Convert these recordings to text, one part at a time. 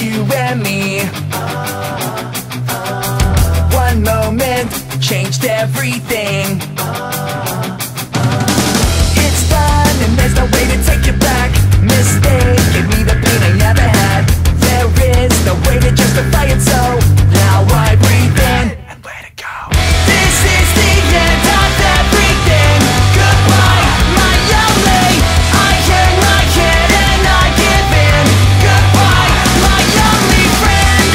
You and me. One moment changed everything. It's done and there's no way to take it back. Mistake gave me the pain I never had. There is no way to justify it, so now I breathe in and let it go. This is the end of everything. Goodbye, my only. I hang my head and I give in. Goodbye, my only friend.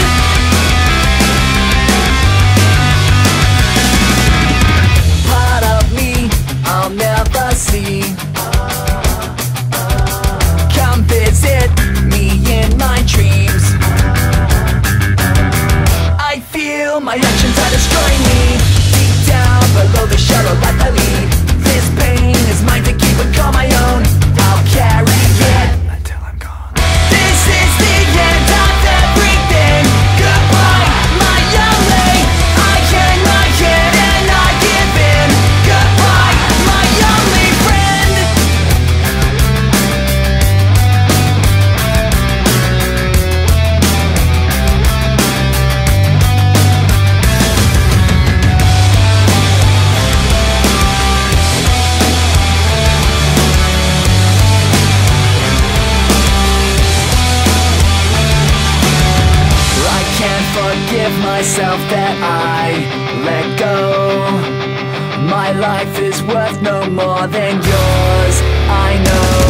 Part of me I'll never see. Come visit me in my dreams. I feel my actions are destroying me. Deep down below the shallow life I lead. This pain is mine to keep and call my own. I'll carry it until I'm gone. This is the end of everything. Goodbye, my only. I hang my head and I give in. Goodbye, my only friend. I can't forgive myself that I let go. My life is worth no more than yours, I know.